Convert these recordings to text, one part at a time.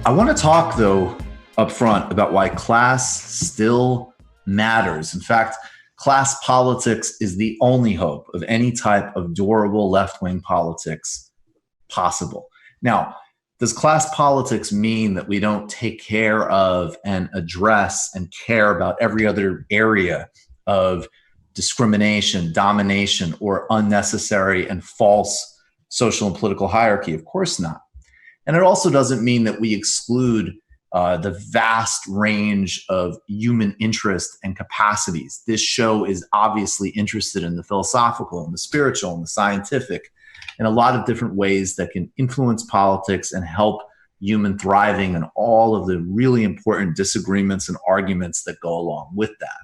I want to talk, though, up front about why class still matters. In fact, class politics is the only hope of any type of durable left-wing politics possible. Now, does class politics mean that we don't take care of and address and care about every other area of discrimination, domination, or unnecessary and false social and political hierarchy? Of course not. And it also doesn't mean that we exclude the vast range of human interest and capacities. This show is obviously interested in the philosophical and the spiritual and the scientific in a lot of different ways that can influence politics and help human thriving and all of the really important disagreements and arguments that go along with that.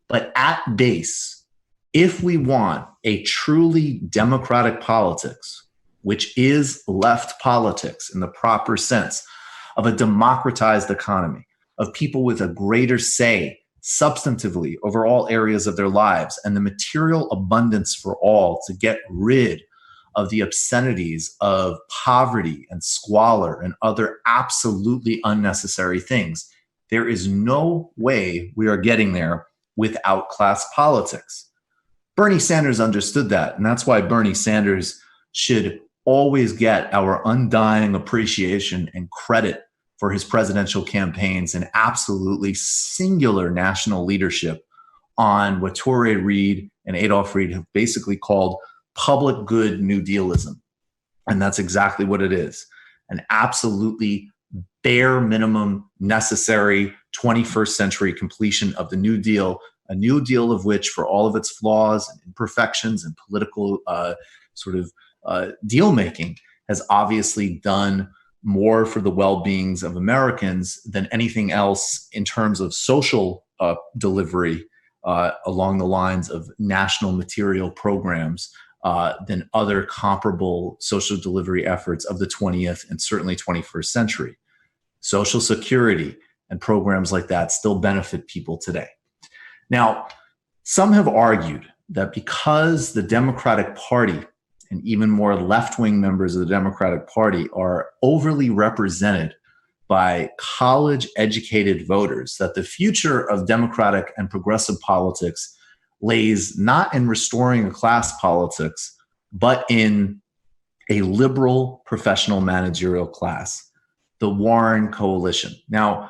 But at base, if we want a truly democratic politics, which is left politics in the proper sense of a democratized economy, of people with a greater say substantively over all areas of their lives, and the material abundance for all to get rid of the obscenities of poverty and squalor and other absolutely unnecessary things, there is no way we are getting there without class politics. Bernie Sanders understood that, and that's why Bernie Sanders should always get our undying appreciation and credit for his presidential campaigns and absolutely singular national leadership on what Toure Reid and Adolph Reed have basically called public good New Dealism. And that's exactly what it is. An absolutely bare minimum necessary 21st century completion of the New Deal, a New Deal of which, for all of its flaws and imperfections and political deal making, has obviously done more for the well-beings of Americans than anything else in terms of social delivery along the lines of national material programs than other comparable social delivery efforts of the 20th and certainly 21st century. Social Security and programs like that still benefit people today. Now, some have argued that because the Democratic Party and even more left-wing members of the Democratic Party are overly represented by college-educated voters, that the future of democratic and progressive politics lays not in restoring a class politics, but in a liberal professional managerial class, the Warren coalition. Now,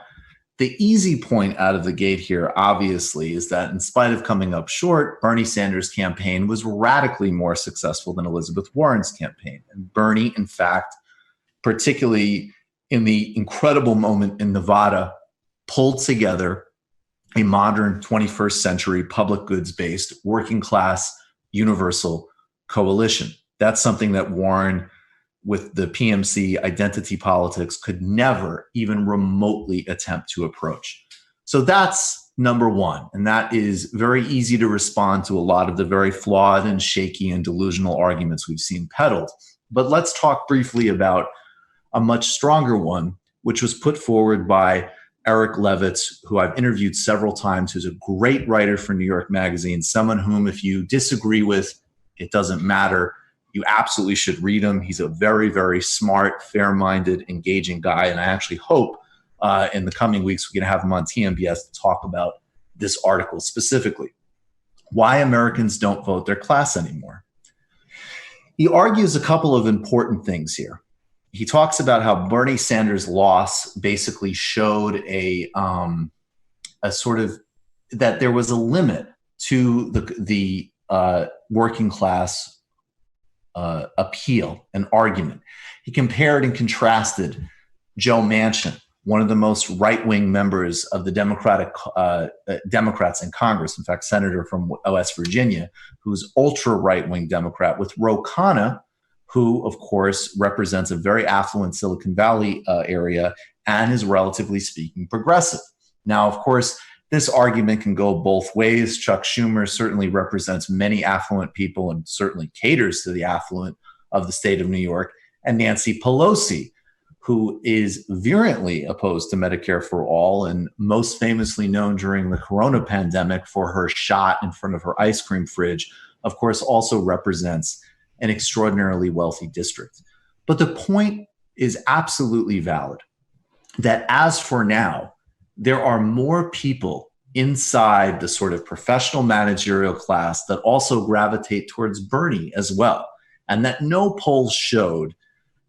the easy point out of the gate here, obviously, is that in spite of coming up short, Bernie Sanders' campaign was radically more successful than Elizabeth Warren's campaign. And Bernie, in fact, particularly in the incredible moment in Nevada, pulled together a modern 21st century public goods-based working class universal coalition. That's something that Warren, with the PMC identity politics, could never even remotely attempt to approach. So that's number one. And that is very easy to respond to a lot of the very flawed and shaky and delusional arguments we've seen peddled. But let's talk briefly about a much stronger one, which was put forward by Eric Levitz, who I've interviewed several times, who's a great writer for New York Magazine, someone whom, if you disagree with, it doesn't matter. You absolutely should read him. He's a very, very smart, fair-minded, engaging guy. And I actually hope in the coming weeks we can have him on TMBS to talk about this article specifically. Why Americans don't vote their class anymore. He argues a couple of important things here. He talks about how Bernie Sanders' loss basically showed a sort of that there was a limit to the working class appeal and argument. He compared and contrasted Joe Manchin, one of the most right-wing members of the Democrats in Congress, in fact, senator from West Virginia, who's ultra right-wing Democrat, with Ro Khanna, who, of course, represents a very affluent Silicon Valley area and is, relatively speaking, progressive. Now, of course, this argument can go both ways. Chuck Schumer certainly represents many affluent people and certainly caters to the affluent of the state of New York. And Nancy Pelosi, who is virulently opposed to Medicare for all and most famously known during the corona pandemic for her shot in front of her ice cream fridge, of course, also represents an extraordinarily wealthy district. But the point is absolutely valid. that as for now, there are more people inside the sort of professional managerial class that also gravitate towards Bernie as well. And that no polls showed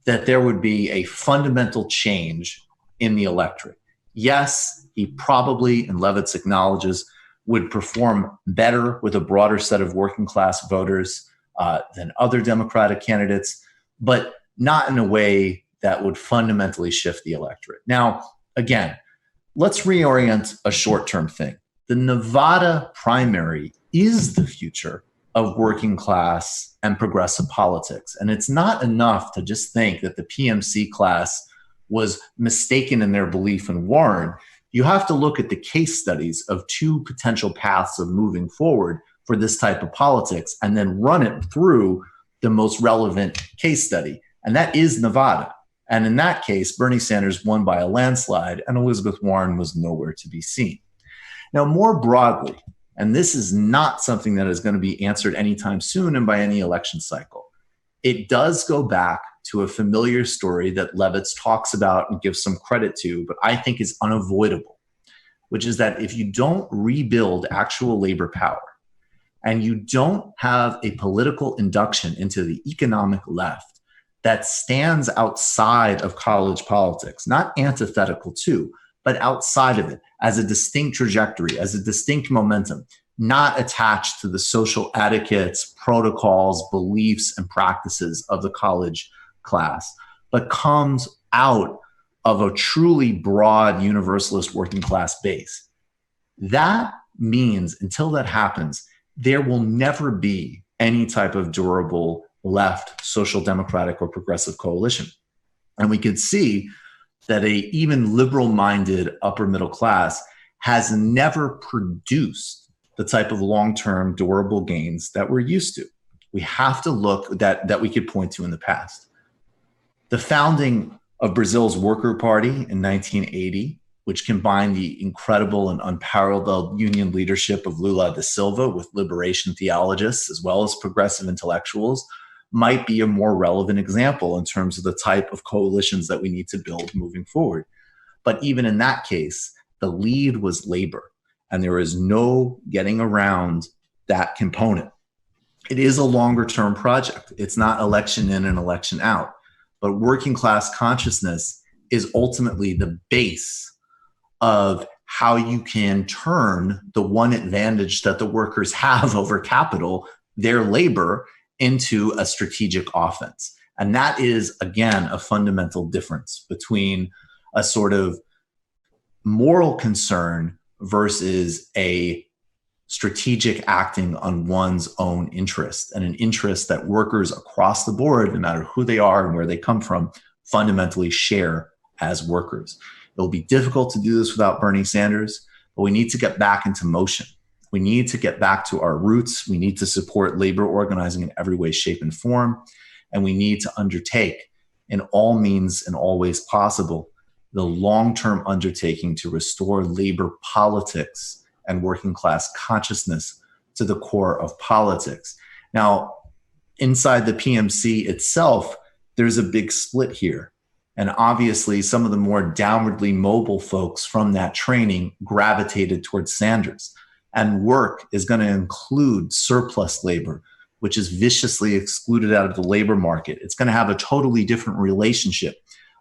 that there would be a fundamental change in the electorate. Yes, he probably, and Levitz acknowledges, would perform better with a broader set of working class voters than other Democratic candidates, but not in a way that would fundamentally shift the electorate. Now, again, let's reorient a short-term thing. The Nevada primary is the future of working class and progressive politics. And it's not enough to just think that the PMC class was mistaken in their belief in Warren. You have to look at the case studies of two potential paths of moving forward for this type of politics and then run it through the most relevant case study. And that is Nevada. And in that case, Bernie Sanders won by a landslide and Elizabeth Warren was nowhere to be seen. Now, more broadly, and this is not something that is going to be answered anytime soon and by any election cycle, it does go back to a familiar story that Levitz talks about and gives some credit to, but I think is unavoidable, which is that if you don't rebuild actual labor power and you don't have a political induction into the economic left that stands outside of college politics, not antithetical to, but outside of it as a distinct trajectory, as a distinct momentum, not attached to the social etiquettes, protocols, beliefs, and practices of the college class, but comes out of a truly broad universalist working class base. That means until that happens, there will never be any type of durable left, social democratic, or progressive coalition. And we could see that a even liberal-minded upper middle class has never produced the type of long-term durable gains that we're used to. We have to look that we could point to in the past. The founding of Brazil's Worker Party in 1980, which combined the incredible and unparalleled union leadership of Lula da Silva with liberation theologists as well as progressive intellectuals, might be a more relevant example in terms of the type of coalitions that we need to build moving forward. But even in that case, the lead was labor, and there is no getting around that component. It is a longer term project. It's not election in and election out, but working class consciousness is ultimately the base of how you can turn the one advantage that the workers have over capital, their labor, into a strategic offense. And that is, again, a fundamental difference between a sort of moral concern versus a strategic acting on one's own interest, and an interest that workers across the board, no matter who they are and where they come from, fundamentally share as workers. It'll be difficult to do this without Bernie Sanders, but we need to get back into motion. We need to get back to our roots. We need to support labor organizing in every way, shape, and form. And we need to undertake, in all means and all ways possible, the long-term undertaking to restore labor politics and working class consciousness to the core of politics. Now, inside the PMC itself, there's a big split here. And obviously, some of the more downwardly mobile folks from that training gravitated towards Sanders. And work is going to include surplus labor, which is viciously excluded out of the labor market. It's going to have a totally different relationship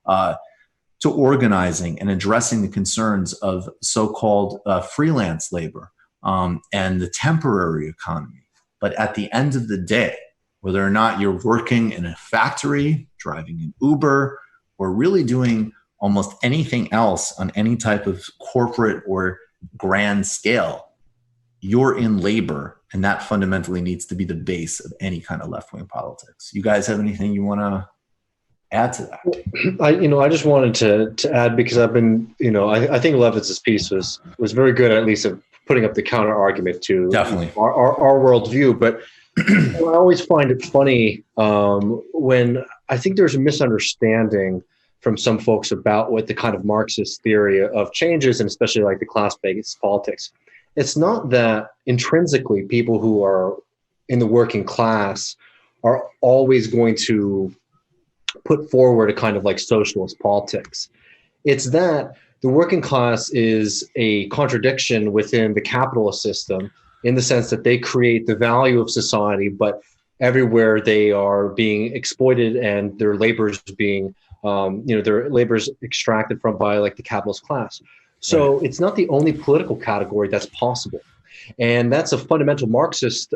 to organizing and addressing the concerns of so-called freelance labor and the temporary economy. But at the end of the day, whether or not you're working in a factory, driving an Uber, or really doing almost anything else on any type of corporate or grand scale, you're in labor, and that fundamentally needs to be the base of any kind of left-wing politics. You guys have anything you want to add to that? I just wanted to add, because I've been, I think Levitz's piece was very good, at least of putting up the counter argument to definitely our worldview. But I always find it funny when I think there's a misunderstanding from some folks about what the kind of Marxist theory of changes, and especially like the class-based politics. It's not that intrinsically people who are in the working class are always going to put forward a kind of like socialist politics. It's that the working class is a contradiction within the capitalist system in the sense that they create the value of society, but everywhere they are being exploited and their labor is being, their labor is extracted from by like the capitalist class. So Right. it's not the only political category that's possible. And that's a fundamental Marxist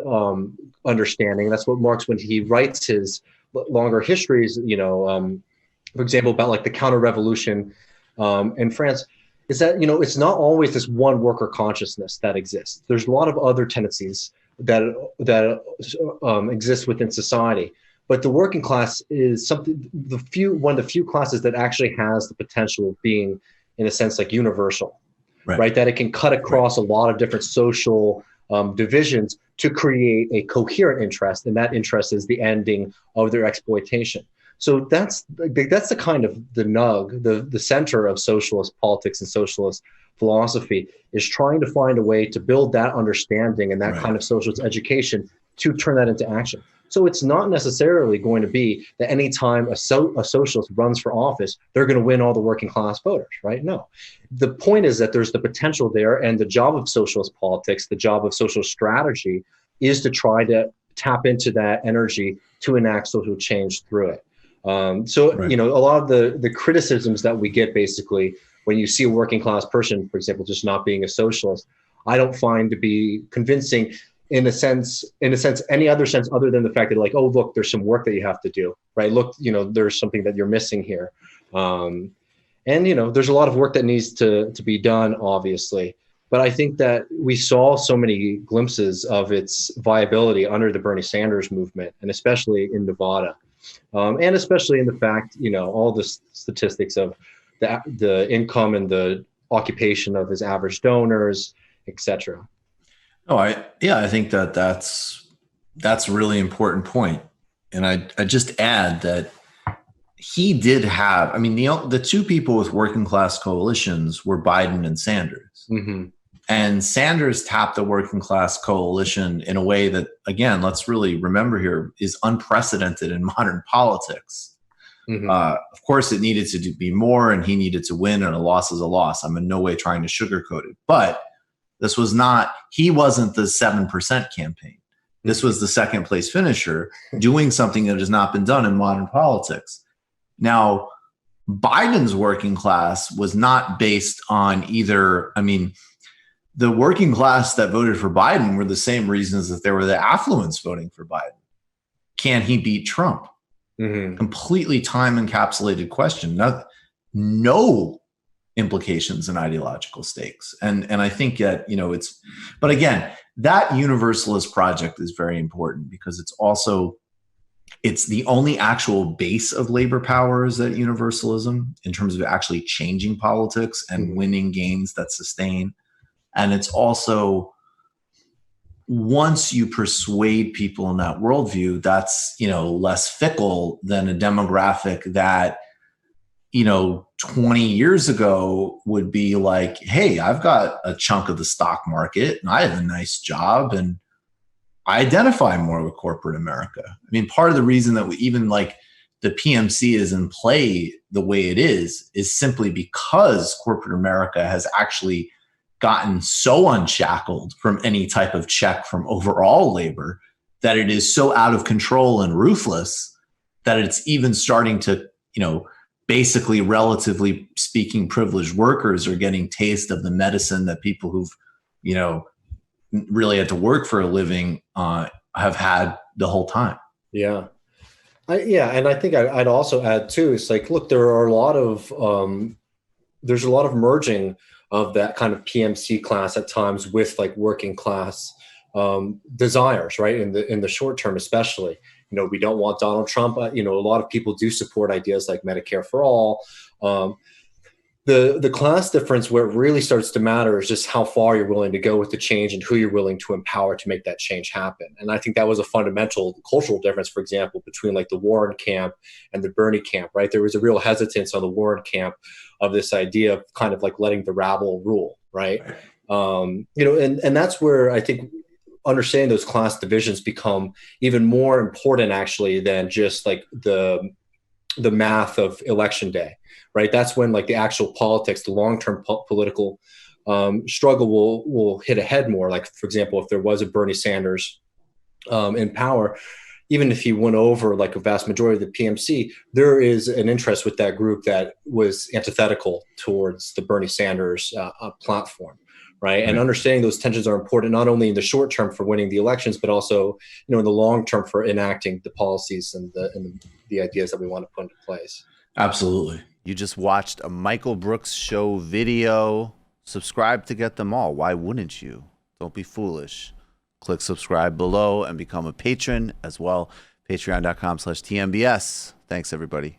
understanding. That's what Marx, when he writes his longer histories, for example, about like the counter-revolution in France, is that, it's not always this one worker consciousness that exists. There's a lot of other tendencies that exist within society. But the working class is one of the few classes that actually has the potential of being, in a sense, like universal, right? That it can cut across a lot of different social divisions to create a coherent interest, and that interest is the ending of their exploitation. So that's the kind of the nug, the center of socialist politics and socialist philosophy, is trying to find a way to build that understanding and that kind of socialist education to turn that into action. So it's not necessarily going to be that any time a socialist runs for office, they're going to win all the working class voters, right? No. The point is that there's the potential there, and the job of socialist politics, the job of social strategy, is to try to tap into that energy to enact social change through it. A lot of the criticisms that we get basically when you see a working class person, for example, just not being a socialist, I don't find to be convincing in a sense, any other sense other than the fact that, like, oh, look, there's some work that you have to do, right? Look, there's something that you're missing here. There's a lot of work that needs to be done, obviously. But I think that we saw so many glimpses of its viability under the Bernie Sanders movement, and especially in Nevada. And especially in the fact, all the statistics of the income and the occupation of his average donors, etc. Oh, I think that's a really important point. And I just add that he did have, I mean, the two people with working class coalitions were Biden and Sanders. Mm-hmm. And Sanders tapped the working class coalition in a way that, again, let's really remember here, is unprecedented in modern politics. Mm-hmm. Of course, it needed to be more, and he needed to win, and a loss is a loss. I'm in no way trying to sugarcoat it. But he wasn't the 7% campaign. This was the second place finisher doing something that has not been done in modern politics. Now, Biden's working class was not based on either, the working class that voted for Biden were the same reasons that there were the affluents voting for Biden. Can he beat Trump? Mm-hmm. Completely time encapsulated question. No implications and ideological stakes. And I think that, but again, that universalist project is very important because it's the only actual base of labor power is that universalism in terms of actually changing politics and winning gains that sustain. And it's also, once you persuade people in that worldview, that's, less fickle than a demographic that, 20 years ago would be like, hey, I've got a chunk of the stock market and I have a nice job and I identify more with corporate America. Part of the reason that even like the PMC is in play the way it is simply because corporate America has actually gotten so unshackled from any type of check from overall labor that it is so out of control and ruthless that it's even starting to, basically, relatively speaking, privileged workers are getting taste of the medicine that people who've, really had to work for a living have had the whole time. Yeah. And I think I'd also add too, it's like, look, there's a lot of merging of that kind of PMC class at times with like working class desires, right? In the short term, especially, we don't want Donald Trump. A lot of people do support ideas like Medicare for all. The class difference where it really starts to matter is just how far you're willing to go with the change and who you're willing to empower to make that change happen. And I think that was a fundamental cultural difference, for example, between like the Warren camp and the Bernie camp, right? There was a real hesitance on the Warren camp of this idea of kind of like letting the rabble rule, right? And that's where I think understanding those class divisions become even more important actually than just like the math of election day. right? That's when like the actual politics, the long-term political struggle will hit ahead more. Like, for example, if there was a Bernie Sanders in power, even if he went over like a vast majority of the PMC, there is an interest with that group that was antithetical towards the Bernie Sanders platform, right? And understanding those tensions are important not only in the short term for winning the elections, but also, in the long term for enacting the policies and the ideas that we want to put into place. Absolutely. You just watched a Michael Brooks show video. Subscribe to get them all. Why wouldn't you? Don't be foolish. Click subscribe below and become a patron as well. Patreon.com/TMBS. Thanks, everybody.